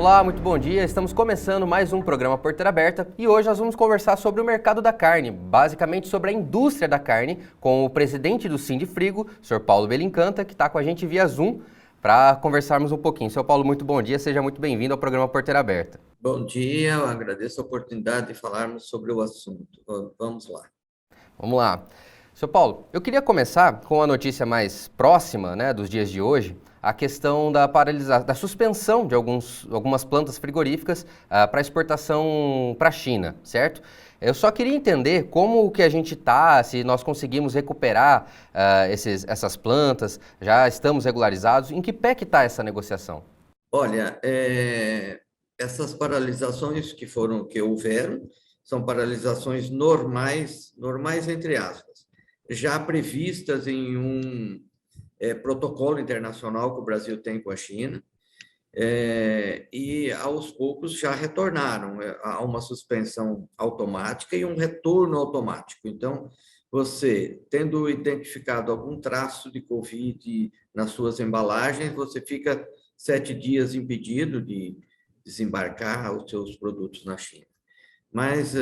Olá, muito bom dia. Estamos começando mais um programa Porteira Aberta e hoje nós vamos conversar sobre o mercado da carne, basicamente sobre a indústria da carne, com o presidente do Sindifrigo, o Sr. Paulo Belincanta, que está com a gente via Zoom para conversarmos um pouquinho. Sr. Paulo, muito bom dia, seja muito bem-vindo ao programa Porteira Aberta. Bom dia, eu agradeço a oportunidade de falarmos sobre o assunto. Vamos lá. Vamos lá. Sr. Paulo, eu queria começar com a notícia mais próxima, dos dias de hoje, a questão da suspensão de algumas plantas frigoríficas para exportação para a China, certo? Eu só queria entender como que a gente está, se nós conseguimos recuperar essas plantas, já estamos regularizados, em que pé que está essa negociação? Olha, essas paralisações que houveram são paralisações normais entre aspas, já previstas em um protocolo internacional que o Brasil tem com a China, e aos poucos já retornaram a uma suspensão automática e um retorno automático. Então, você, tendo identificado algum traço de Covid nas suas embalagens, você fica 7 dias impedido de desembarcar os seus produtos na China. Mas,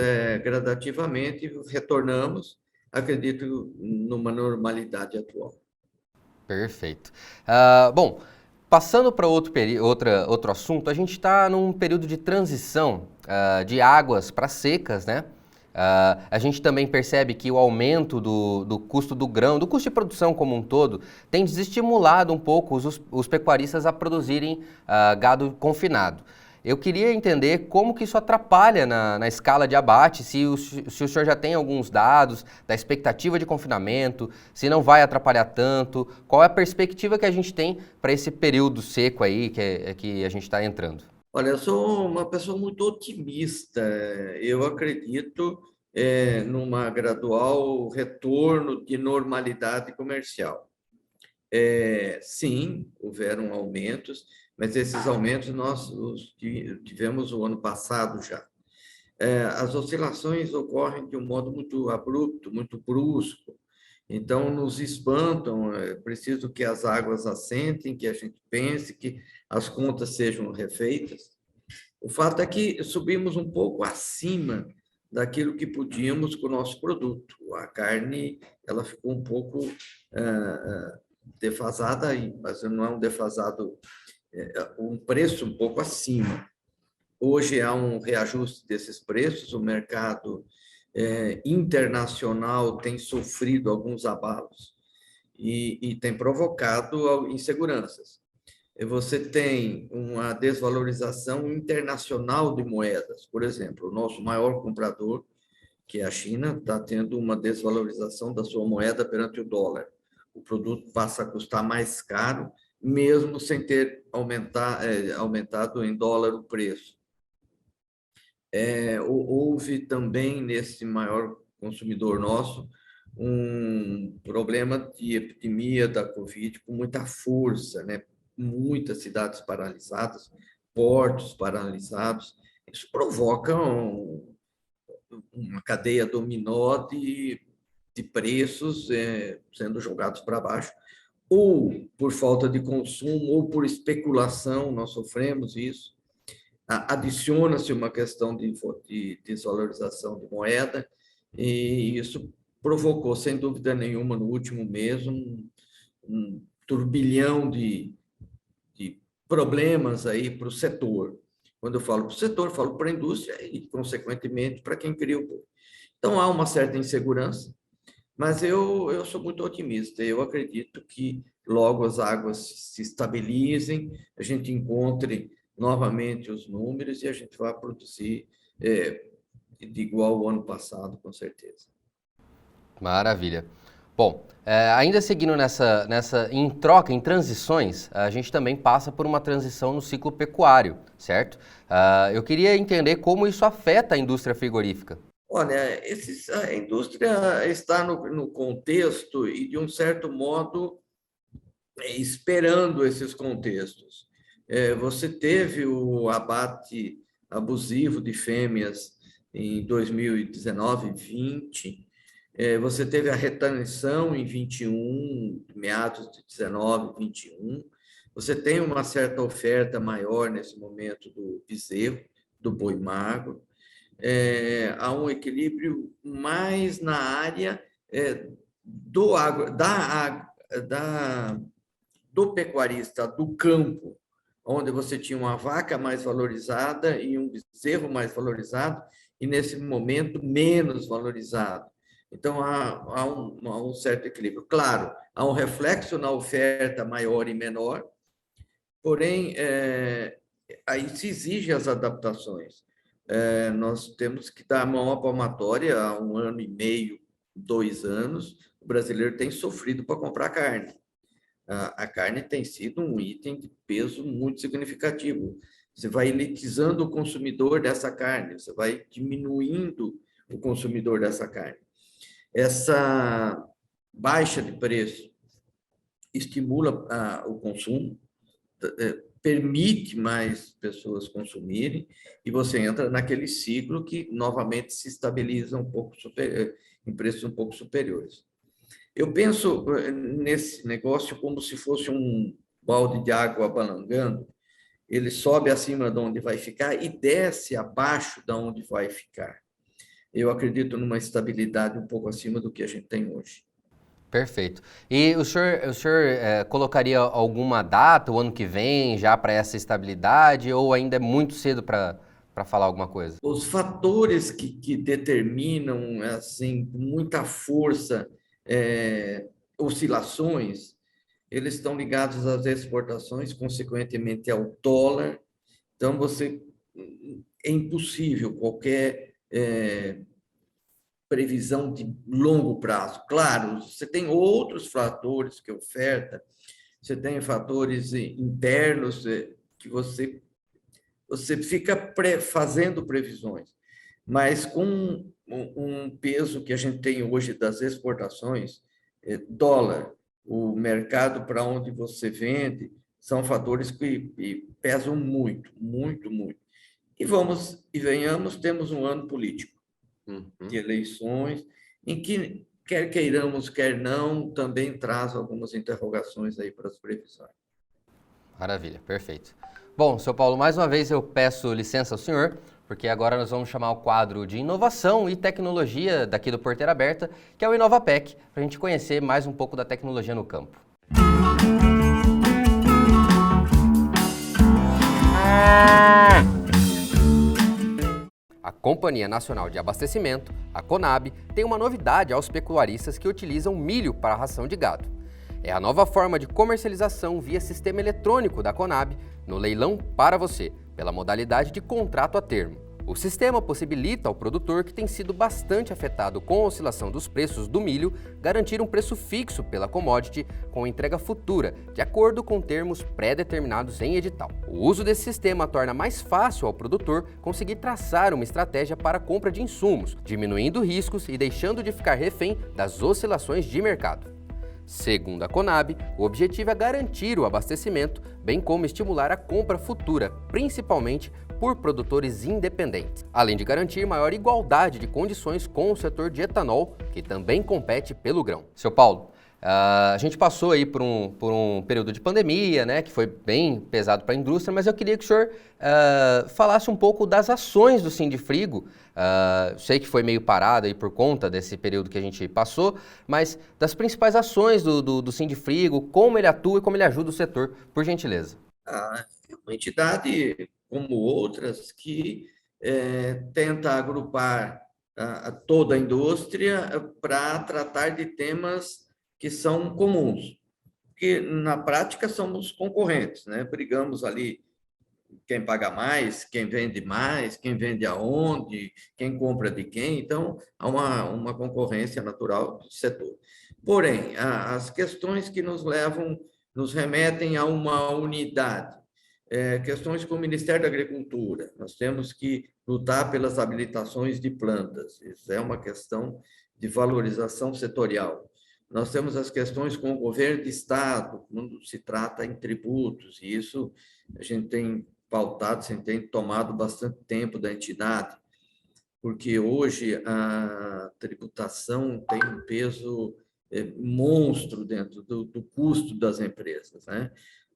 gradativamente, retornamos, acredito, numa normalidade atual. Perfeito. Bom, passando para outro assunto, a gente está num período de transição de águas para secas, né? A gente também percebe que o aumento do custo do grão, do custo de produção como um todo, tem desestimulado um pouco os pecuaristas a produzirem gado confinado. Eu queria entender como que isso atrapalha na escala de abate, se o senhor já tem alguns dados da expectativa de confinamento, se não vai atrapalhar tanto, qual é a perspectiva que a gente tem para esse período seco aí que a gente está entrando? Olha, eu sou uma pessoa muito otimista. Eu acredito numa gradual retorno de normalidade comercial. Sim, houveram aumentos, mas esses aumentos nós tivemos o ano passado já. As oscilações ocorrem de um modo muito abrupto, muito brusco, então nos espantam. É preciso que as águas assentem, que a gente pense, que as contas sejam refeitas. O fato é que subimos um pouco acima daquilo que podíamos com o nosso produto. A carne, ela ficou um pouco defasada, mas não é um defasado, um preço um pouco acima. Hoje há um reajuste desses preços, o mercado internacional tem sofrido alguns abalos e tem provocado inseguranças. Você tem uma desvalorização internacional de moedas. Por exemplo, o nosso maior comprador, que é a China, está tendo uma desvalorização da sua moeda perante o dólar. O produto passa a custar mais caro, mesmo sem ter aumentado em dólar o preço. Houve também, nesse maior consumidor nosso, um problema de epidemia da Covid com muita força, né? Muitas cidades paralisadas, portos paralisados. Isso provoca uma cadeia dominó de preços sendo jogados para baixo, ou por falta de consumo, ou por especulação, nós sofremos isso. Adiciona-se uma questão de desvalorização de moeda, e isso provocou, sem dúvida nenhuma, no último mês, um turbilhão de problemas aí para o setor. Quando eu falo para o setor, falo para a indústria e, consequentemente, para quem cria o boi. Então, há uma certa insegurança, mas eu sou muito otimista. Eu acredito que logo as águas se estabilizem, a gente encontre novamente os números e a gente vai produzir de igual ao ano passado, com certeza. Maravilha. Bom, ainda seguindo em troca, em transições, a gente também passa por uma transição no ciclo pecuário, certo? Eu queria entender como isso afeta a indústria frigorífica. Olha, a indústria está no contexto e, de um certo modo, esperando esses contextos. Você teve o abate abusivo de fêmeas em 2019, 20. Você teve a retenção em 21, meados de 19, 21. Você tem uma certa oferta maior nesse momento do bezerro, do boi magro. Há um equilíbrio mais na área do, agro, da, do pecuarista, do campo, onde você tinha uma vaca mais valorizada e um bezerro mais valorizado, e nesse momento menos valorizado. Então, há um certo equilíbrio. Claro, há um reflexo na oferta maior e menor, porém, aí se exige as adaptações. Nós temos que dar a mão à palmatória há 1 ano e meio, 2 anos, o brasileiro tem sofrido para comprar carne. A carne tem sido um item de peso muito significativo. Você vai elitizando o consumidor dessa carne, você vai diminuindo o consumidor dessa carne. Essa baixa de preço estimula o consumo, permite mais pessoas consumirem, e você entra naquele ciclo que novamente se estabiliza um pouco em preços um pouco superiores. Eu penso nesse negócio como se fosse um balde de água balangando. Ele sobe acima de onde vai ficar e desce abaixo de onde vai ficar. Eu acredito numa estabilidade um pouco acima do que a gente tem hoje. Perfeito. E o senhor colocaria alguma data, o ano que vem, já para essa estabilidade, ou ainda é muito cedo para falar alguma coisa? Os fatores que determinam, assim, com muita força, oscilações, eles estão ligados às exportações, consequentemente ao dólar. Então, é impossível qualquer previsão de longo prazo. Claro, você tem outros fatores que oferta, você tem fatores internos que você fica fazendo previsões, mas com um peso que a gente tem hoje das exportações, dólar, o mercado para onde você vende, são fatores que pesam muito, muito, muito. E venhamos, temos um ano político de eleições, em que, quer queiramos, quer não, também traz algumas interrogações aí para as previsões. Maravilha, perfeito. Bom, seu Paulo, mais uma vez eu peço licença ao senhor, porque agora nós vamos chamar o quadro de inovação e tecnologia daqui do Porteira Aberta, que é o InovaPec, para a gente conhecer mais um pouco da tecnologia no campo. A Companhia Nacional de Abastecimento, a CONAB, tem uma novidade aos pecuaristas que utilizam milho para a ração de gado. É a nova forma de comercialização via sistema eletrônico da CONAB no leilão para você, pela modalidade de contrato a termo. O sistema possibilita ao produtor que tem sido bastante afetado com a oscilação dos preços do milho garantir um preço fixo pela commodity com entrega futura, de acordo com termos pré-determinados em edital. O uso desse sistema torna mais fácil ao produtor conseguir traçar uma estratégia para a compra de insumos, diminuindo riscos e deixando de ficar refém das oscilações de mercado. Segundo a CONAB, o objetivo é garantir o abastecimento, bem como estimular a compra futura, principalmente por produtores independentes, além de garantir maior igualdade de condições com o setor de etanol, que também compete pelo grão. Seu Paulo, a gente passou aí por um período de pandemia, né, que foi bem pesado para a indústria, mas eu queria que o senhor falasse um pouco das ações do Sindifrigo. Sei que foi meio parado aí por conta desse período que a gente passou, mas das principais ações do Sindifrigo, como ele atua e como ele ajuda o setor, por gentileza. É uma entidade, como outras, que tenta agrupar toda a indústria para tratar de temas que são comuns, porque na prática somos concorrentes, né? Brigamos ali quem paga mais, quem vende aonde, quem compra de quem, então há uma concorrência natural do setor. Porém, as questões que nos remetem a uma unidade, questões com o Ministério da Agricultura, nós temos que lutar pelas habilitações de plantas, isso é uma questão de valorização setorial. Nós temos as questões com o governo de Estado, quando se trata em tributos, e isso a gente tem pautado, a gente tem tomado bastante tempo da entidade, porque hoje a tributação tem um peso monstro dentro do custo das empresas, né?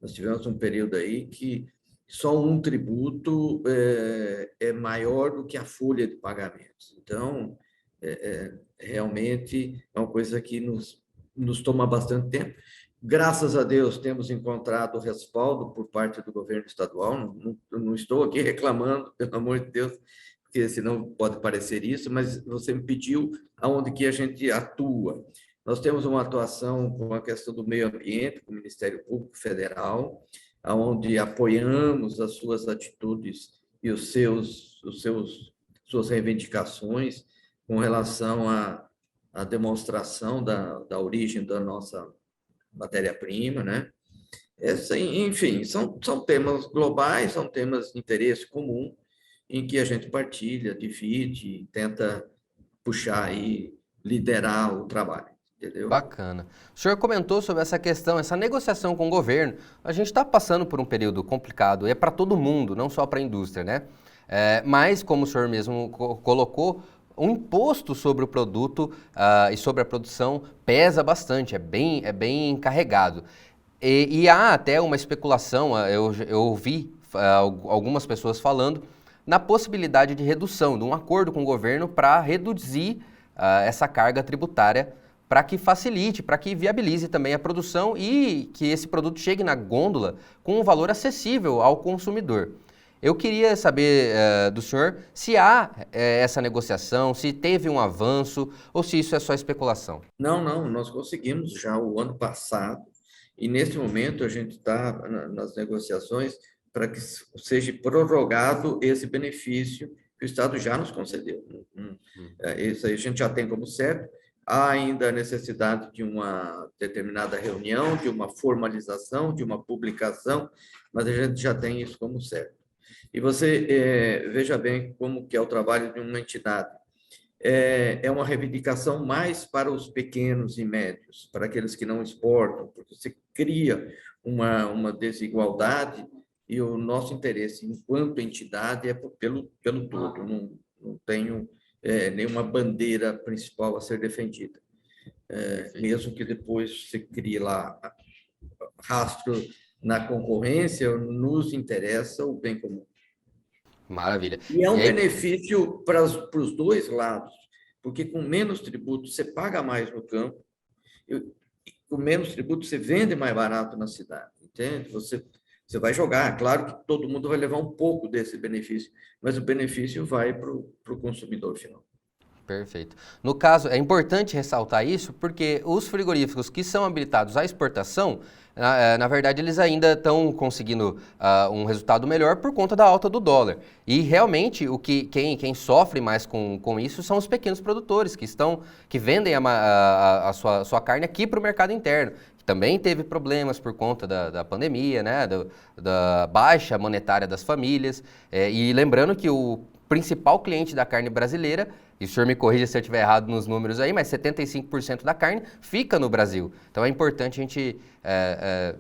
Nós tivemos um período aí que só um tributo é maior do que a folha de pagamentos. Então, realmente é uma coisa que nos toma bastante tempo. Graças a Deus, temos encontrado respaldo por parte do governo estadual. Não estou aqui reclamando, pelo amor de Deus, porque senão pode parecer isso, mas você me pediu aonde que a gente atua. Nós temos uma atuação com a questão do meio ambiente, com o Ministério Público Federal, onde apoiamos as suas atitudes e suas reivindicações com relação à demonstração da origem da nossa matéria-prima, né? Enfim, são temas globais, são temas de interesse comum, em que a gente partilha, divide, tenta puxar e liderar o trabalho, entendeu? Bacana. O senhor comentou sobre essa questão, essa negociação com o governo. A gente está passando por um período complicado, e é para todo mundo, não só para a indústria, né? Mas, como o senhor mesmo colocou, o imposto sobre o produto e sobre a produção pesa bastante, é bem carregado. E há até uma especulação, eu ouvi algumas pessoas falando, na possibilidade de redução, de um acordo com o governo para reduzir essa carga tributária para que facilite, para que viabilize também a produção e que esse produto chegue na gôndola com um valor acessível ao consumidor. Eu queria saber do senhor se há essa negociação, se teve um avanço ou se isso é só especulação. Não, nós conseguimos já o ano passado, e nesse momento a gente está nas negociações para que seja prorrogado esse benefício que o Estado já nos concedeu. Isso aí a gente já tem como certo. Há ainda a necessidade de uma determinada reunião, de uma formalização, de uma publicação, mas a gente já tem isso como certo. E você veja bem como que é o trabalho de uma entidade. É uma reivindicação mais para os pequenos e médios, para aqueles que não exportam, porque você cria uma desigualdade e o nosso interesse enquanto entidade é pelo todo. Não tenho nenhuma bandeira principal a ser defendida. Mesmo que depois você crie lá rastro na concorrência, nos interessa o bem comum. Maravilha. E é um E aí, benefício para os dois lados, porque com menos tributo você paga mais no campo, e com menos tributo você vende mais barato na cidade, entende? Você vai jogar, claro que todo mundo vai levar um pouco desse benefício, mas o benefício vai para o consumidor final. perfeito. No caso, é importante ressaltar isso porque os frigoríficos que são habilitados à exportação, na verdade, eles ainda estão conseguindo um resultado melhor por conta da alta do dólar. E realmente, quem sofre mais com isso são os pequenos produtores que vendem a sua carne aqui para o mercado interno. Que também teve problemas por conta da pandemia, né, da baixa monetária das famílias. E lembrando que o principal cliente da carne brasileira, e o senhor me corrija se eu estiver errado nos números aí, mas 75% da carne fica no Brasil. Então é importante a gente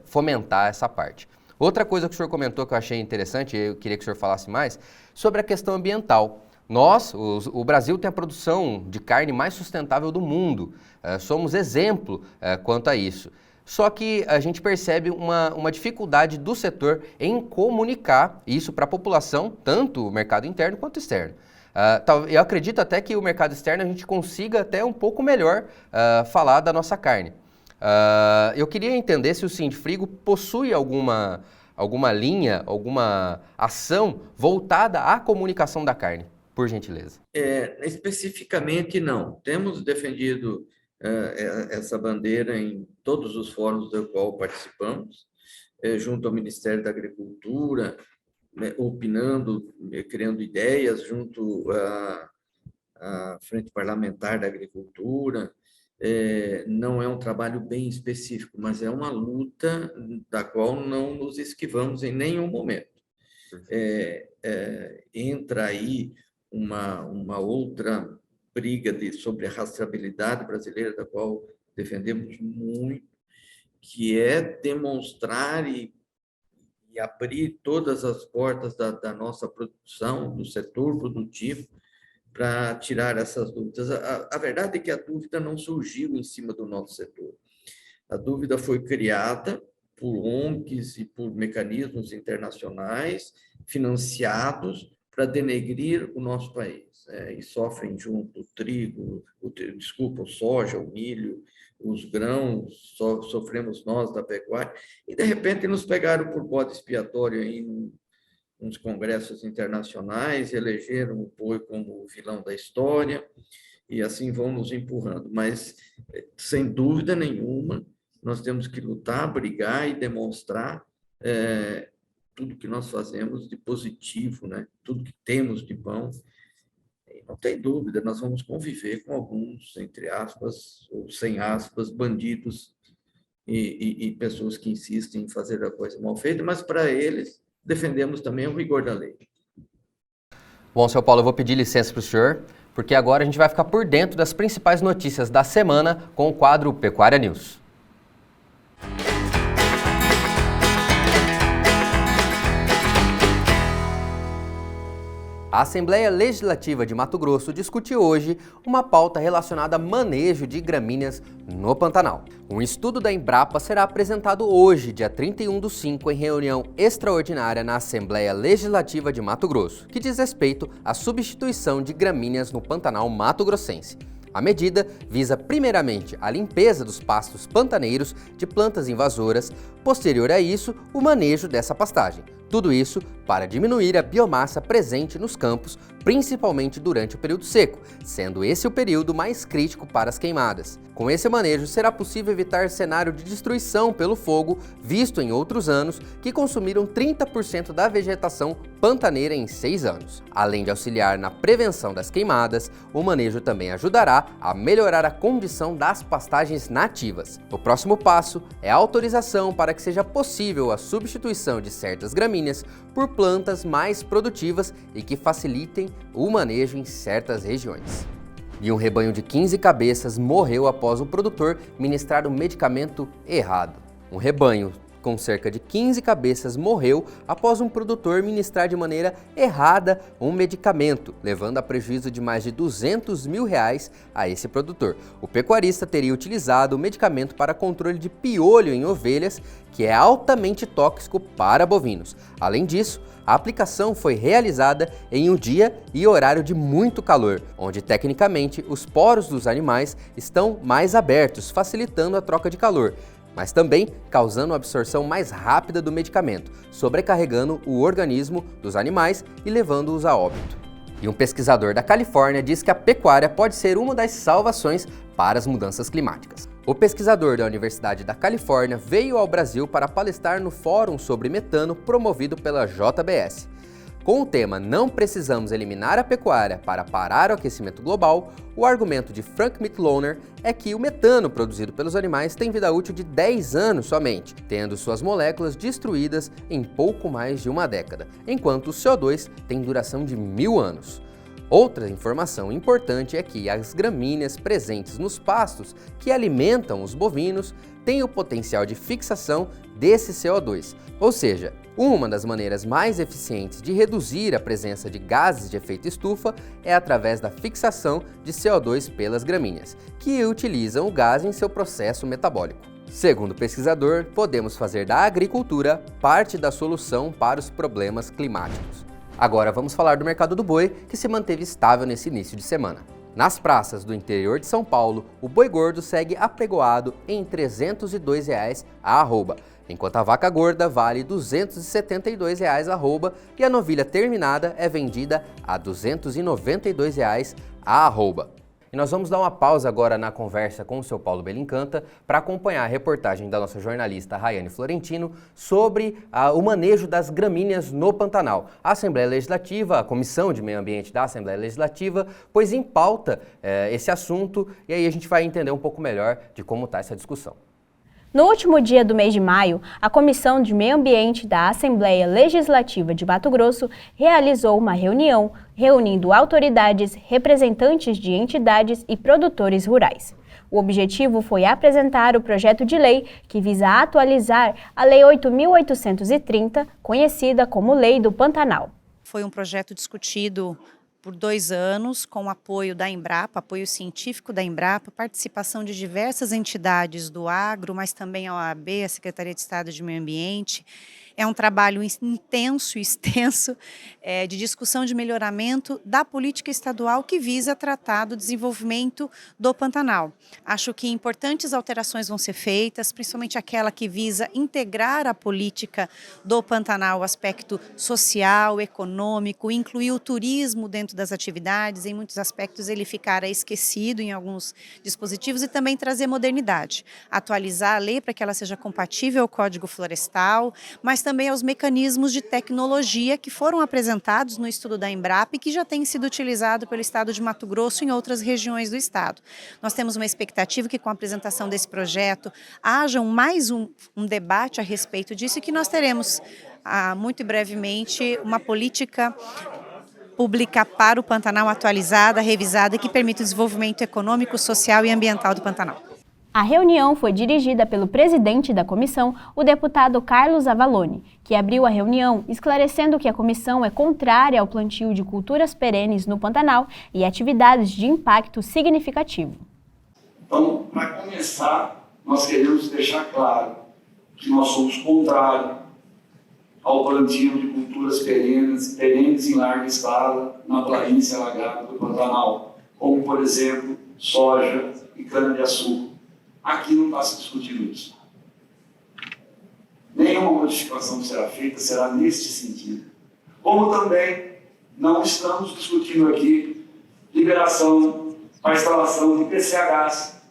fomentar essa parte. Outra coisa que o senhor comentou que eu achei interessante, eu queria que o senhor falasse mais, sobre a questão ambiental. O Brasil tem a produção de carne mais sustentável do mundo. Somos exemplo quanto a isso. Só que a gente percebe uma dificuldade do setor em comunicar isso para a população, tanto o mercado interno quanto externo. Eu acredito até que o mercado externo a gente consiga até um pouco melhor falar da nossa carne. Eu queria entender se o Sindfrigo possui alguma linha, alguma ação voltada à comunicação da carne, por gentileza. Especificamente, não. Temos defendido essa bandeira em todos os fóruns do qual participamos, junto ao Ministério da Agricultura, né, opinando, criando ideias junto à Frente Parlamentar da Agricultura. Não é um trabalho bem específico, mas é uma luta da qual não nos esquivamos em nenhum momento. Entra aí uma outra briga sobre a rastreabilidade brasileira, da qual defendemos muito, que é demonstrar e abrir todas as portas da nossa produção, do setor produtivo, para tirar essas dúvidas. A verdade é que a dúvida não surgiu em cima do nosso setor. A dúvida foi criada por ONGs e por mecanismos internacionais financiados para denegrir o nosso país. E sofrem junto o trigo, o soja, o milho, os grãos, sofremos nós da pecuária, e de repente nos pegaram por bode expiatório em uns congressos internacionais, elegeram o boi como o vilão da história, e assim vão nos empurrando. Mas, sem dúvida nenhuma, nós temos que lutar, brigar e demonstrar tudo que nós fazemos de positivo, né? Tudo que temos de bom. E não tem dúvida, nós vamos conviver com alguns, entre aspas, ou sem aspas, bandidos e pessoas que insistem em fazer a coisa mal feita, mas para eles defendemos também o rigor da lei. Bom, seu Paulo, eu vou pedir licença para o senhor, porque agora a gente vai ficar por dentro das principais notícias da semana com o quadro Pecuária News. A Assembleia Legislativa de Mato Grosso discutiu hoje uma pauta relacionada a manejo de gramíneas no Pantanal. Um estudo da Embrapa será apresentado hoje, dia 31/5, em reunião extraordinária na Assembleia Legislativa de Mato Grosso, que diz respeito à substituição de gramíneas no Pantanal mato-grossense. A medida visa primeiramente a limpeza dos pastos pantaneiros de plantas invasoras, posterior a isso, o manejo dessa pastagem. Tudo isso para diminuir a biomassa presente nos campos, principalmente durante o período seco, sendo esse o período mais crítico para as queimadas. Com esse manejo, será possível evitar cenário de destruição pelo fogo, visto em outros anos, que consumiram 30% da vegetação pantaneira em 6 anos. Além de auxiliar na prevenção das queimadas, o manejo também ajudará a melhorar a condição das pastagens nativas. O próximo passo é a autorização para que seja possível a substituição de certas gramíneas por plantas mais produtivas e que facilitem o manejo em certas regiões. E um rebanho de 15 cabeças morreu após o produtor ministrar um medicamento errado. Um rebanho com cerca de 15 cabeças morreu após um produtor ministrar de maneira errada um medicamento, levando a prejuízo de mais de R$200 mil a esse produtor. O pecuarista teria utilizado o medicamento para controle de piolho em ovelhas, que é altamente tóxico para bovinos. Além disso, a aplicação foi realizada em um dia e horário de muito calor, onde tecnicamente os poros dos animais estão mais abertos, facilitando a troca de calor, mas também causando a absorção mais rápida do medicamento, sobrecarregando o organismo dos animais e levando-os a óbito. E um pesquisador da Califórnia diz que a pecuária pode ser uma das salvações para as mudanças climáticas. O pesquisador da Universidade da Califórnia veio ao Brasil para palestrar no Fórum sobre Metano promovido pela JBS. Com o tema "Não precisamos eliminar a pecuária para parar o aquecimento global", o argumento de Frank Mitloehner é que o metano produzido pelos animais tem vida útil de 10 anos somente, tendo suas moléculas destruídas em pouco mais de uma década, enquanto o CO2 tem duração de 1000 anos. Outra informação importante é que as gramíneas presentes nos pastos que alimentam os bovinos têm o potencial de fixação desse CO2, ou seja, uma das maneiras mais eficientes de reduzir a presença de gases de efeito estufa é através da fixação de CO2 pelas gramíneas, que utilizam o gás em seu processo metabólico. Segundo o pesquisador, podemos fazer da agricultura parte da solução para os problemas climáticos. Agora vamos falar do mercado do boi, que se manteve estável nesse início de semana. Nas praças do interior de São Paulo, o boi gordo segue apregoado em R$ 302 a arroba, enquanto a vaca gorda vale R$ 272 a arroba e a novilha terminada é vendida a R$ 292 a arroba. E nós vamos dar uma pausa agora na conversa com o seu Paulo Belincanta para acompanhar a reportagem da nossa jornalista Rayane Florentino sobre o manejo das gramíneas no Pantanal. A Assembleia Legislativa, a Comissão de Meio Ambiente da Assembleia Legislativa, pôs em pauta esse assunto e aí a gente vai entender um pouco melhor de como está essa discussão. No último dia do mês de maio, a Comissão de Meio Ambiente da Assembleia Legislativa de Mato Grosso realizou uma reunião reunindo autoridades, representantes de entidades e produtores rurais. O objetivo foi apresentar o projeto de lei que visa atualizar a Lei 8.830, conhecida como Lei do Pantanal. Foi um projeto discutido por 2 anos, com o apoio da Embrapa, apoio científico da Embrapa, participação de diversas entidades do agro, mas também a OAB, a Secretaria de Estado de Meio Ambiente. É um trabalho intenso e extenso de discussão de melhoramento da política estadual que visa tratar do desenvolvimento do Pantanal. Acho que importantes alterações vão ser feitas, principalmente aquela que visa integrar a política do Pantanal, o aspecto social, econômico, incluir o turismo dentro das atividades. Em muitos aspectos ele ficará esquecido em alguns dispositivos e também trazer modernidade. Atualizar a lei para que ela seja compatível ao Código Florestal, mas também aos mecanismos de tecnologia que foram apresentados no estudo da Embrapa e que já têm sido utilizados pelo estado de Mato Grosso e em outras regiões do estado. Nós temos uma expectativa que com a apresentação desse projeto haja mais um debate a respeito disso e que nós teremos muito brevemente uma política pública para o Pantanal atualizada, revisada, que permita o desenvolvimento econômico, social e ambiental do Pantanal. A reunião foi dirigida pelo presidente da comissão, o deputado Carlos Avalone, que abriu a reunião esclarecendo que a comissão é contrária ao plantio de culturas perenes no Pantanal e atividades de impacto significativo. Então, para começar, nós queremos deixar claro que nós somos contrários ao plantio de culturas perenes em larga escala na planície alagada do Pantanal, como, por exemplo, soja e cana-de-açúcar. Aqui não está se discutindo isso. Nenhuma modificação que será feita será neste sentido. Como também não estamos discutindo aqui liberação para instalação de PCHs.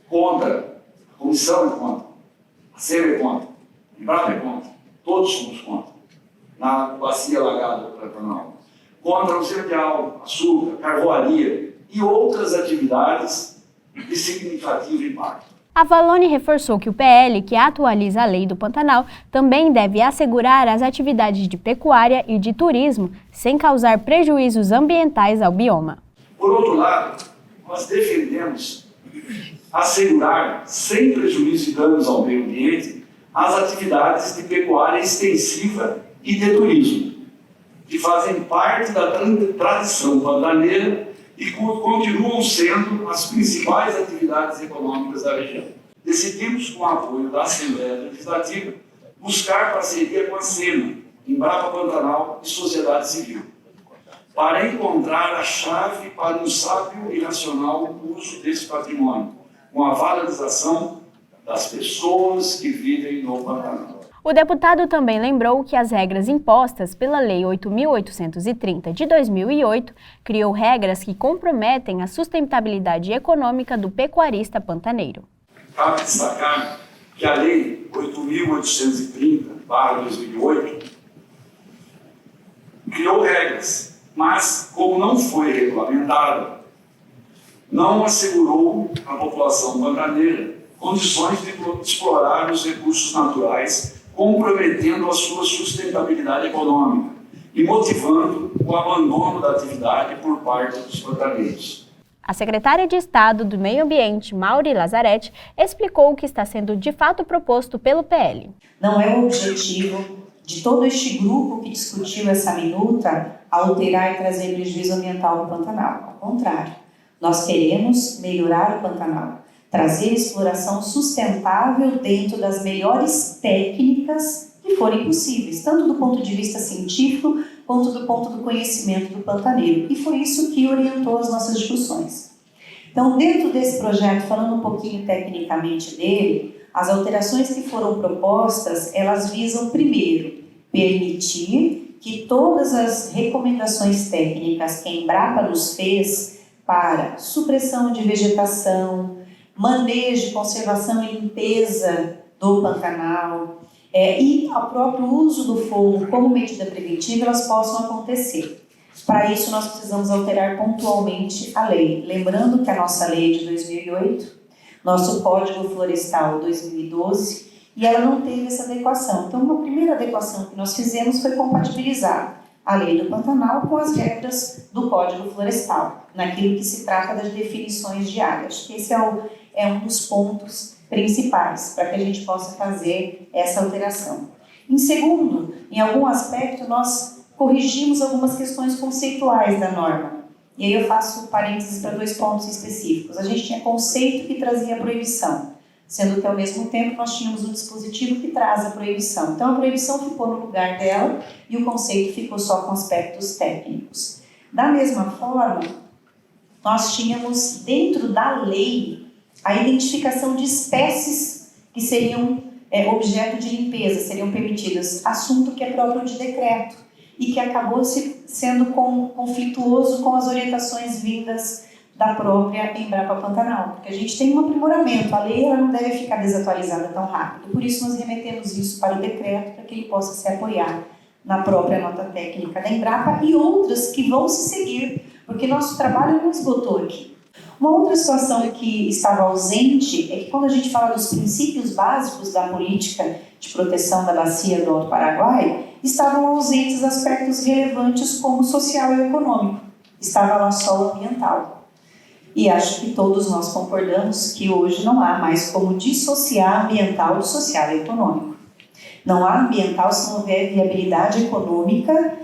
Contra. A comissão é contra. A SEMA é contra. A Embrapa é contra. Todos somos contra. Na bacia alagada do Pantanal. Contra o cereal, açúcar, carvoaria e outras atividades de significativo impacto. Avalone reforçou que o PL, que atualiza a lei do Pantanal, também deve assegurar as atividades de pecuária e de turismo, sem causar prejuízos ambientais ao bioma. Por outro lado, nós defendemos assegurar, sem prejuízo e danos ao meio ambiente, as atividades de pecuária extensiva e de turismo, que fazem parte da tradição pantaneira e continuam sendo as principais atividades econômicas da região. Decidimos, com o apoio da Assembleia Legislativa, buscar parceria com a SEMA, Embrapa Pantanal e sociedade civil, para encontrar a chave para um sábio e racional uso desse patrimônio, com a valorização das pessoas que vivem no Pantanal. O deputado também lembrou que as regras impostas pela Lei 8.830 de 2008 criou regras que comprometem a sustentabilidade econômica do pecuarista pantaneiro. Cabe destacar que a Lei 8.830/2008 criou regras, mas, como não foi regulamentada, não assegurou à população pantaneira condições de explorar os recursos naturais, comprometendo a sua sustentabilidade econômica e motivando o abandono da atividade por parte dos pantaneiros. A secretária de Estado do Meio Ambiente, Mauri Lazzaretti, explicou o que está sendo de fato proposto pelo PL. Não é o objetivo de todo este grupo que discutiu essa minuta alterar e trazer prejuízo ambiental no Pantanal. Ao contrário, nós queremos melhorar o Pantanal, trazer exploração sustentável dentro das melhores técnicas que forem possíveis, tanto do ponto de vista científico quanto do ponto do conhecimento do pantaneiro. E foi isso que orientou as nossas discussões. Então, dentro desse projeto, falando um pouquinho tecnicamente dele, as alterações que foram propostas, elas visam, primeiro, permitir que todas as recomendações técnicas que a Embrapa nos fez para supressão de vegetação, manejo, conservação e limpeza do Pantanal e o próprio uso do fogo como medida preventiva, elas possam acontecer. Para isso, nós precisamos alterar pontualmente a lei. Lembrando que a nossa lei é de 2008, nosso Código Florestal 2012, e ela não teve essa adequação. Então, uma primeira adequação que nós fizemos foi compatibilizar a lei do Pantanal com as regras do Código Florestal, naquilo que se trata das definições de áreas. Esse é um dos pontos principais para que a gente possa fazer essa alteração. Em segundo, em algum aspecto, nós corrigimos algumas questões conceituais da norma. E aí eu faço parênteses para 2 pontos específicos. A gente tinha conceito que trazia proibição, sendo que ao mesmo tempo nós tínhamos um dispositivo que traz a proibição. Então a proibição ficou no lugar dela e o conceito ficou só com aspectos técnicos. Da mesma forma, nós tínhamos dentro da lei a identificação de espécies que seriam objeto de limpeza, seriam permitidas, assunto que é próprio de decreto e que acabou sendo conflituoso com as orientações vindas da própria Embrapa Pantanal, porque a gente tem um aprimoramento, a lei ela não deve ficar desatualizada tão rápido, por isso nós remetemos isso para o decreto, para que ele possa se apoiar na própria nota técnica da Embrapa e outras que vão se seguir, porque nosso trabalho não esgotou aqui. Uma outra situação que estava ausente é que quando a gente fala dos princípios básicos da política de proteção da bacia do Alto Paraguai, estavam ausentes aspectos relevantes como social e econômico. Estava lá só o ambiental. E acho que todos nós concordamos que hoje não há mais como dissociar ambiental do social e econômico. Não há ambiental se não houver viabilidade econômica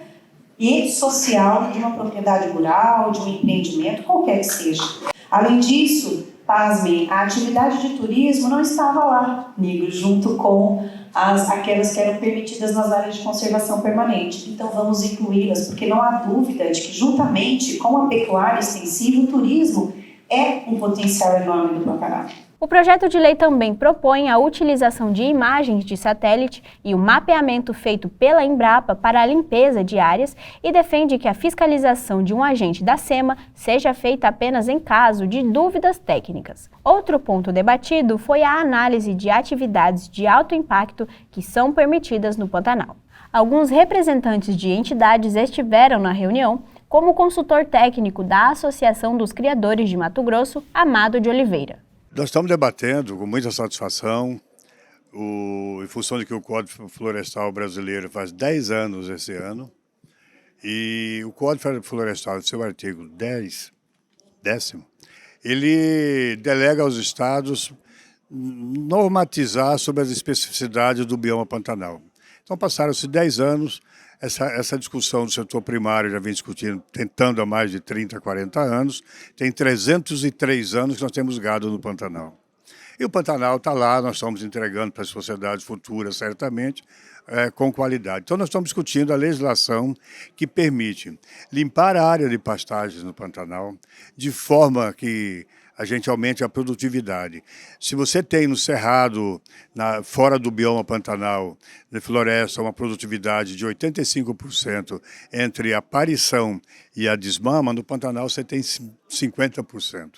e social de uma propriedade rural, de um empreendimento, qualquer que seja. Além disso, pasmem, a atividade de turismo não estava lá, junto com aquelas que eram permitidas nas áreas de conservação permanente. Então vamos incluí-las, porque não há dúvida de que juntamente com a pecuária extensiva, o turismo é um potencial enorme do Pantanal. O projeto de lei também propõe a utilização de imagens de satélite e o mapeamento feito pela Embrapa para a limpeza de áreas e defende que a fiscalização de um agente da SEMA seja feita apenas em caso de dúvidas técnicas. Outro ponto debatido foi a análise de atividades de alto impacto que são permitidas no Pantanal. Alguns representantes de entidades estiveram na reunião, como o consultor técnico da Associação dos Criadores de Mato Grosso, Amado de Oliveira. Nós estamos debatendo com muita satisfação, em função de que o Código Florestal Brasileiro faz 10 anos esse ano, e o Código Florestal, seu artigo 10º, ele delega aos estados normatizar sobre as especificidades do bioma Pantanal. Então passaram-se 10 anos, essa discussão do setor primário já vem discutindo, tentando há mais de 30, 40 anos. Tem 303 anos que nós temos gado no Pantanal. E o Pantanal está lá, nós estamos entregando para as sociedades futuras, certamente, com qualidade. Então nós estamos discutindo a legislação que permite limpar a área de pastagens no Pantanal de forma que a gente aumente a produtividade. Se você tem no Cerrado, fora do bioma Pantanal, de floresta, uma produtividade de 85% entre a aparição e a desmama, no Pantanal você tem 50%.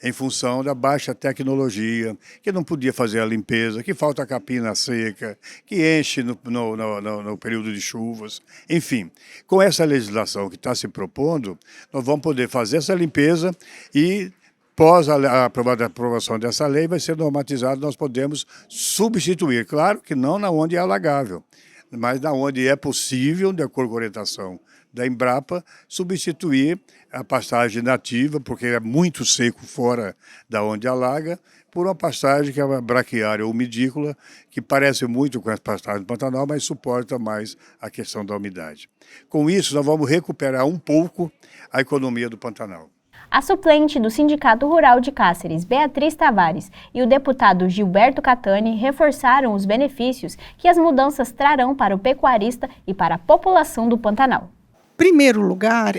Em função da baixa tecnologia, que não podia fazer a limpeza, que falta capina seca, que enche no período de chuvas. Enfim, com essa legislação que está se propondo, nós vamos poder fazer essa limpeza e após a aprovação dessa lei, vai ser normatizado, nós podemos substituir. Claro que não na onde é alagável, mas na onde é possível, de acordo com a orientação da Embrapa, substituir a pastagem nativa, porque é muito seco fora da onde alaga, por uma pastagem que é uma braquiária ou midícola, que parece muito com as pastagens do Pantanal, mas suporta mais a questão da umidade. Com isso, nós vamos recuperar um pouco a economia do Pantanal. A suplente do Sindicato Rural de Cáceres, Beatriz Tavares, e o deputado Gilberto Catani reforçaram os benefícios que as mudanças trarão para o pecuarista e para a população do Pantanal. Primeiro lugar,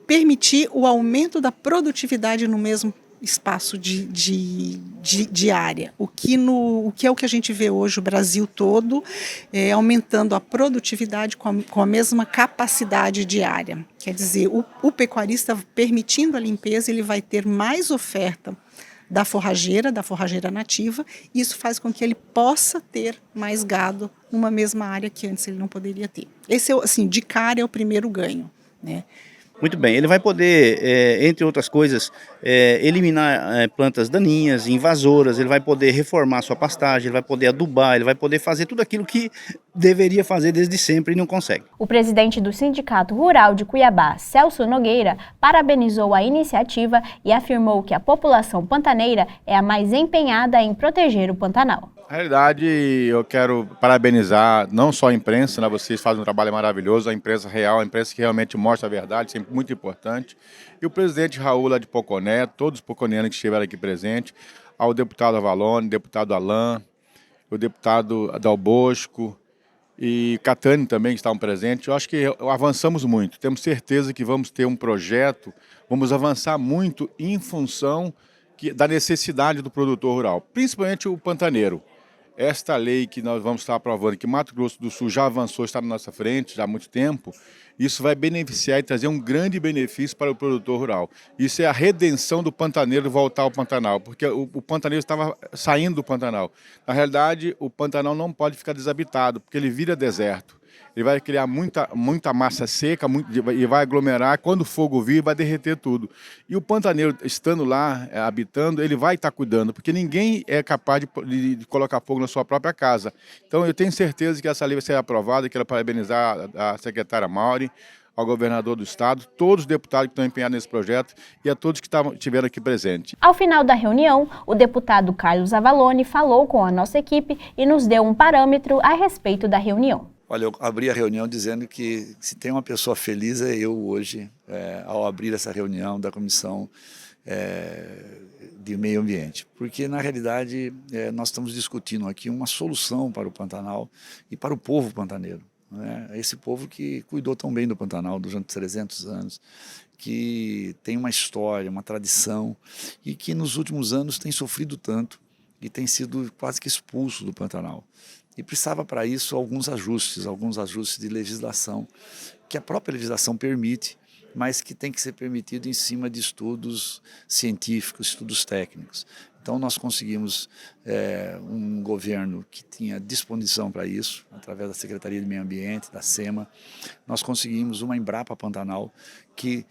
permitir o aumento da produtividade no mesmo espaço de área, o que é o que a gente vê hoje o Brasil todo, aumentando a produtividade com a mesma capacidade de área. Quer dizer, o pecuarista permitindo a limpeza, ele vai ter mais oferta da forrageira nativa, e isso faz com que ele possa ter mais gado numa mesma área que antes ele não poderia ter. Esse, assim, de cara é o primeiro ganho, né? Muito bem, ele vai poder, entre outras coisas, eliminar plantas daninhas, invasoras, ele vai poder reformar sua pastagem, ele vai poder adubar, ele vai poder fazer tudo aquilo que deveria fazer desde sempre e não consegue. O presidente do Sindicato Rural de Cuiabá, Celso Nogueira, parabenizou a iniciativa e afirmou que a população pantaneira é a mais empenhada em proteger o Pantanal. Na realidade, eu quero parabenizar não só a imprensa, né? Vocês fazem um trabalho maravilhoso, a imprensa real, a imprensa que realmente mostra a verdade, sempre muito importante. E o presidente Raul lá de Poconé, todos os poconianos que estiveram aqui presentes, ao deputado Avalone, deputado Alain, o deputado Dal Bosco e Catani também que estavam presentes. Eu acho que avançamos muito, temos certeza que vamos ter um projeto, vamos avançar muito em função da necessidade do produtor rural, principalmente o pantaneiro. Esta lei que nós vamos estar aprovando, que Mato Grosso do Sul já avançou, está na nossa frente já há muito tempo, isso vai beneficiar e trazer um grande benefício para o produtor rural. Isso é a redenção do pantaneiro voltar ao Pantanal, porque o pantaneiro estava saindo do Pantanal. Na realidade, o Pantanal não pode ficar desabitado, porque ele vira deserto. Ele vai criar muita massa seca e vai aglomerar. Quando o fogo vir, vai derreter tudo. E o pantaneiro, estando lá, habitando, ele vai estar cuidando, porque ninguém é capaz de colocar fogo na sua própria casa. Então, eu tenho certeza que essa lei vai ser aprovada. Quero parabenizar a secretária Mauri, ao governador do estado, todos os deputados que estão empenhados nesse projeto e a todos que estiveram aqui presentes. Ao final da reunião, o deputado Carlos Avalone falou com a nossa equipe e nos deu um parâmetro a respeito da reunião. Olha, eu abri a reunião dizendo que se tem uma pessoa feliz é eu hoje, ao abrir essa reunião da Comissão de Meio Ambiente. Porque, na realidade, nós estamos discutindo aqui uma solução para o Pantanal e para o povo pantaneiro. Esse povo que cuidou tão bem do Pantanal durante 300 anos, que tem uma história, uma tradição e que nos últimos anos tem sofrido tanto e tem sido quase que expulso do Pantanal. E precisava para isso alguns ajustes de legislação, que a própria legislação permite, mas que tem que ser permitido em cima de estudos científicos, estudos técnicos. Então nós conseguimos um governo que tinha disposição para isso, através da Secretaria de Meio Ambiente, da SEMA. Nós conseguimos uma Embrapa Pantanal que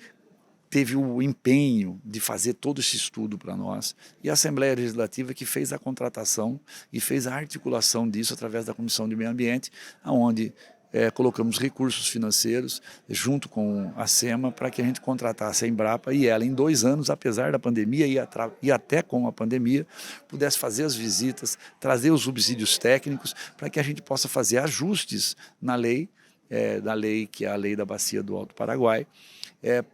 teve o empenho de fazer todo esse estudo para nós, e a Assembleia Legislativa que fez a contratação e fez a articulação disso através da Comissão de Meio Ambiente, onde colocamos recursos financeiros junto com a SEMA para que a gente contratasse a Embrapa e ela em 2 anos, apesar da pandemia e até com a pandemia, pudesse fazer as visitas, trazer os subsídios técnicos para que a gente possa fazer ajustes na lei, que é a lei da Bacia do Alto Paraguai,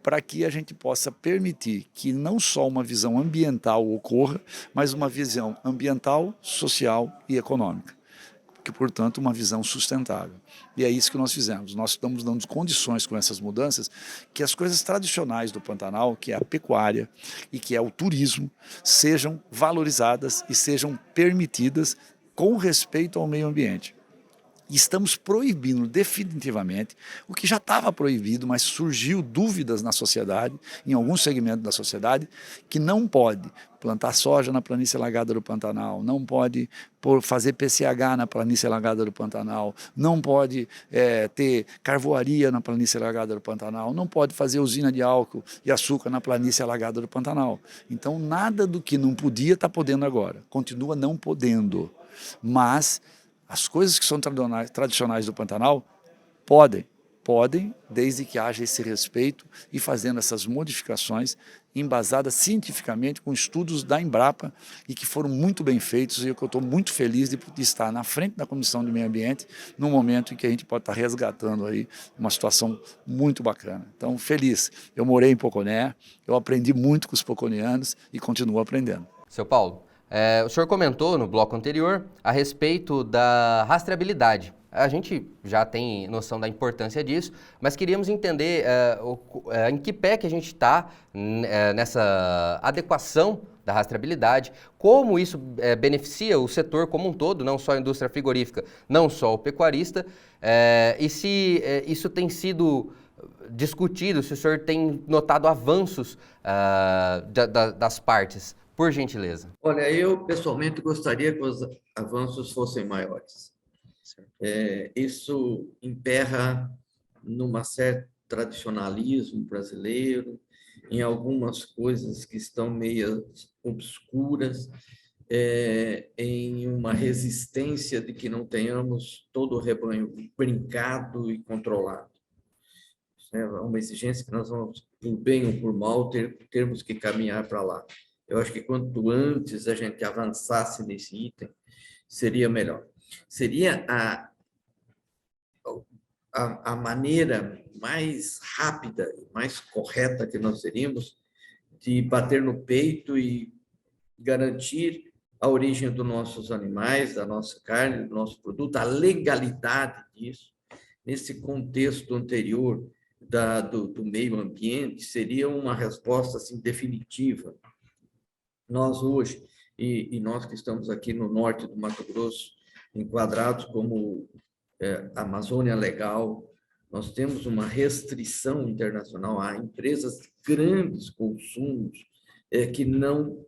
para que a gente possa permitir que não só uma visão ambiental ocorra, mas uma visão ambiental, social e econômica, que, portanto, uma visão sustentável. E é isso que nós fizemos. Nós estamos dando condições com essas mudanças que as coisas tradicionais do Pantanal, que é a pecuária e que é o turismo, sejam valorizadas e sejam permitidas com respeito ao meio ambiente. Estamos proibindo definitivamente o que já estava proibido, mas surgiu dúvidas na sociedade, em alguns segmentos da sociedade, que não pode plantar soja na planície alagada do Pantanal, não pode fazer PCH na planície alagada do Pantanal, não pode ter carvoaria na planície alagada do Pantanal, não pode fazer usina de álcool e açúcar na planície alagada do Pantanal. Então, nada do que não podia está podendo agora, continua não podendo, mas as coisas que são tradicionais do Pantanal podem, desde que haja esse respeito e fazendo essas modificações embasadas cientificamente com estudos da Embrapa e que foram muito bem feitos, e eu estou muito feliz de estar na frente da Comissão de Meio Ambiente num momento em que a gente pode estar resgatando aí uma situação muito bacana. Então, feliz. Eu morei em Poconé, eu aprendi muito com os poconianos e continuo aprendendo. Seu Paulo, o senhor comentou no bloco anterior a respeito da rastreabilidade. A gente já tem noção da importância disso, mas queríamos entender em que pé que a gente está nessa adequação da rastreabilidade, como isso beneficia o setor como um todo, não só a indústria frigorífica, não só o pecuarista, e se isso tem sido discutido, se o senhor tem notado avanços das partes. Por gentileza. Olha, eu pessoalmente gostaria que os avanços fossem maiores. Isso emperra num certo tradicionalismo brasileiro, em algumas coisas que estão meio obscuras, em uma resistência de que não tenhamos todo o rebanho brincado e controlado. É uma exigência que nós vamos, por bem ou por mal, termos que caminhar para lá. Eu acho que quanto antes a gente avançasse nesse item, seria melhor. Seria a maneira mais rápida e mais correta que nós teríamos de bater no peito e garantir a origem dos nossos animais, da nossa carne, do nosso produto, a legalidade disso. Nesse contexto anterior do meio ambiente, seria uma resposta assim, definitiva. Nós hoje, e nós que estamos aqui no norte do Mato Grosso, enquadrados como Amazônia Legal, nós temos uma restrição internacional a empresas de grandes consumos que não...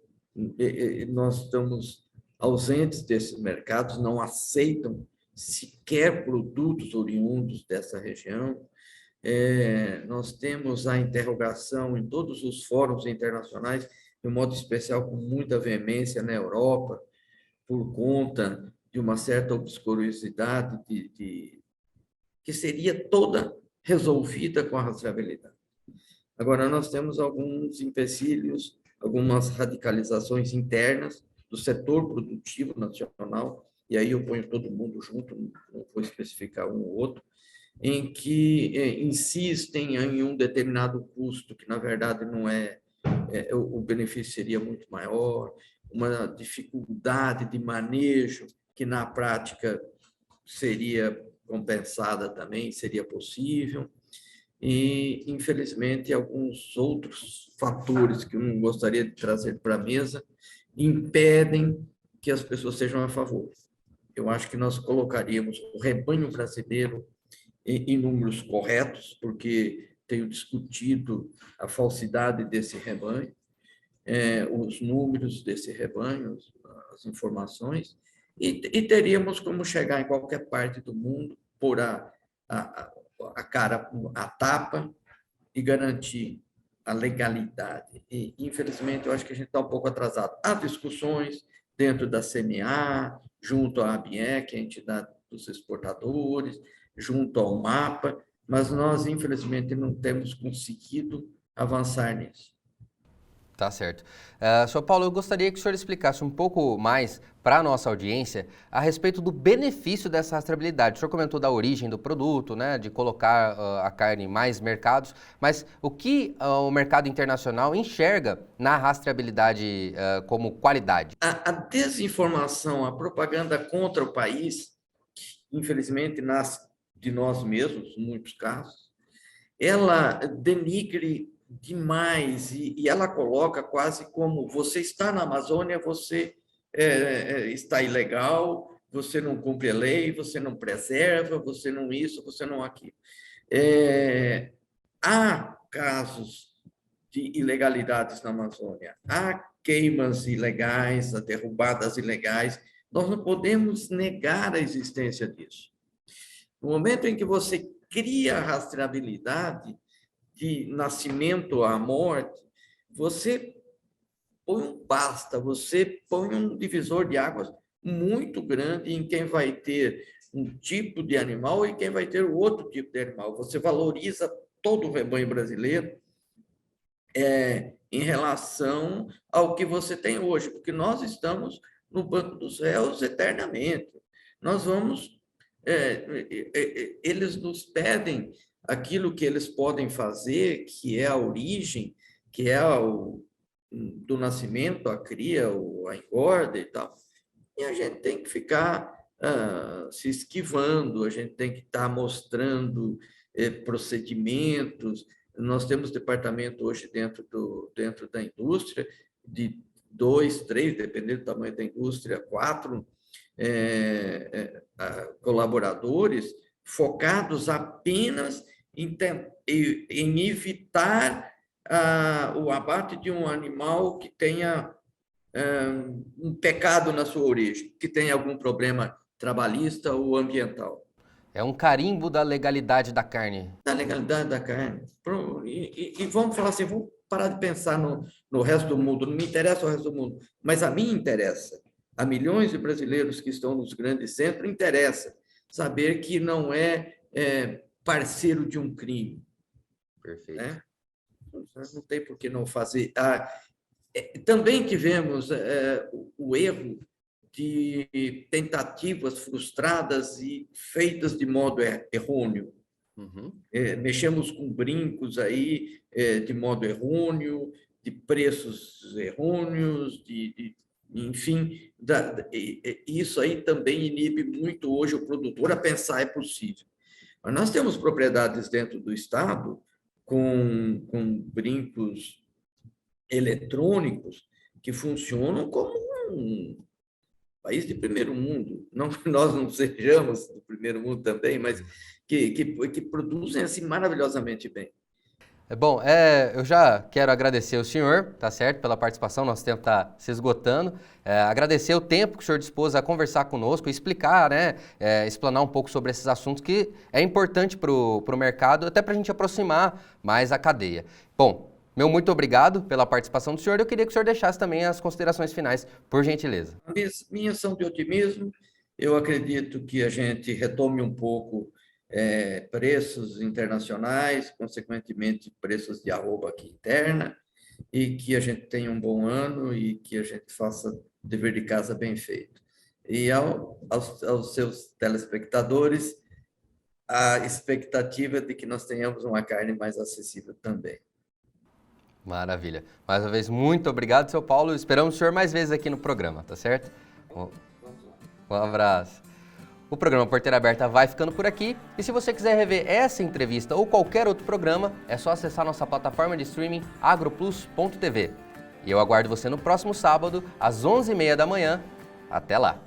nós estamos ausentes desses mercados, não aceitam sequer produtos oriundos dessa região. Nós temos a interrogação em todos os fóruns internacionais, de um modo especial com muita veemência na Europa, por conta de uma certa obscurosidade que seria toda resolvida com a rastreabilidade. Agora, nós temos alguns empecilhos, algumas radicalizações internas do setor produtivo nacional, e aí eu ponho todo mundo junto, não vou especificar um ou outro, em que insistem em um determinado custo, que na verdade não o benefício seria muito maior, uma dificuldade de manejo, que na prática seria compensada também, seria possível, e, infelizmente, alguns outros fatores que eu não gostaria de trazer para a mesa impedem que as pessoas sejam a favor. Eu acho que nós colocaríamos o rebanho brasileiro em números corretos, porque tenho discutido a falsidade desse rebanho, os números desse rebanho, as informações, e teríamos como chegar em qualquer parte do mundo, pôr a cara, a tapa e garantir a legalidade. E, infelizmente, eu acho que a gente está um pouco atrasado. Há discussões dentro da CNA, junto à ABIEC, a entidade dos exportadores, junto ao MAPA, mas nós, infelizmente, não temos conseguido avançar nisso. Tá certo. Sr. Paulo, eu gostaria que o senhor explicasse um pouco mais para a nossa audiência a respeito do benefício dessa rastreabilidade. O senhor comentou da origem do produto, né, de colocar a carne em mais mercados, mas o que o mercado internacional enxerga na rastreabilidade como qualidade? A desinformação, a propaganda contra o país, infelizmente, nasce de nós mesmos, em muitos casos, ela denigre demais e ela coloca quase como você está na Amazônia, você está ilegal, você não cumpre a lei, você não preserva, você não isso, você não aquilo. Há casos de ilegalidades na Amazônia, há queimas ilegais, há derrubadas ilegais, nós não podemos negar a existência disso. No momento em que você cria a rastreabilidade de nascimento à morte, você põe um basta, você põe um divisor de águas muito grande em quem vai ter um tipo de animal e quem vai ter o outro tipo de animal. Você valoriza todo o rebanho brasileiro em relação ao que você tem hoje, porque nós estamos no banco dos réus eternamente. Nós vamos... eles nos pedem aquilo que eles podem fazer, que é a origem, que é do nascimento, a cria, a engorda e tal. E a gente tem que ficar se esquivando, a gente tem que estar mostrando procedimentos. Nós temos departamento hoje dentro da indústria, de 2, 3, dependendo do tamanho da indústria, 4 colaboradores focados apenas em evitar o abate de um animal que tenha um pecado na sua origem, que tenha algum problema trabalhista ou ambiental. É um carimbo da legalidade da carne. Da legalidade da carne. E vamos falar assim, vamos parar de pensar no resto do mundo. Não me interessa o resto do mundo, mas a mim interessa. A milhões de brasileiros que estão nos grandes centros, interessa saber que não é parceiro de um crime. Perfeito. Né? Não tem por que não fazer. Também tivemos o erro de tentativas frustradas e feitas de modo errôneo. Mexemos com brincos aí de modo errôneo, de preços errôneos, enfim, isso aí também inibe muito hoje o produtor a pensar é possível. Mas nós temos propriedades dentro do estado com brincos eletrônicos que funcionam como um país de primeiro mundo. Não que nós não sejamos do primeiro mundo também, mas que produzem assim maravilhosamente bem. Bom, eu já quero agradecer o senhor, tá certo, pela participação, nosso tempo está se esgotando. Agradecer o tempo que o senhor dispôs a conversar conosco, explicar, né, explanar um pouco sobre esses assuntos que é importante para o mercado, até para a gente aproximar mais a cadeia. Bom, meu muito obrigado pela participação do senhor. Eu queria que o senhor deixasse também as considerações finais, por gentileza. Minhas são de otimismo. Eu acredito que a gente retome um pouco preços internacionais, consequentemente preços de arroba aqui interna, e que a gente tenha um bom ano e que a gente faça dever de casa bem feito. E aos seus telespectadores, a expectativa de que nós tenhamos uma carne mais acessível também. Maravilha. Mais uma vez, muito obrigado, seu Paulo. Esperamos o senhor mais vezes aqui no programa, tá certo? Um abraço. O programa Porteira Aberta vai ficando por aqui. E se você quiser rever essa entrevista ou qualquer outro programa, é só acessar nossa plataforma de streaming agroplus.tv. E eu aguardo você no próximo sábado, às 11h30 da manhã. Até lá!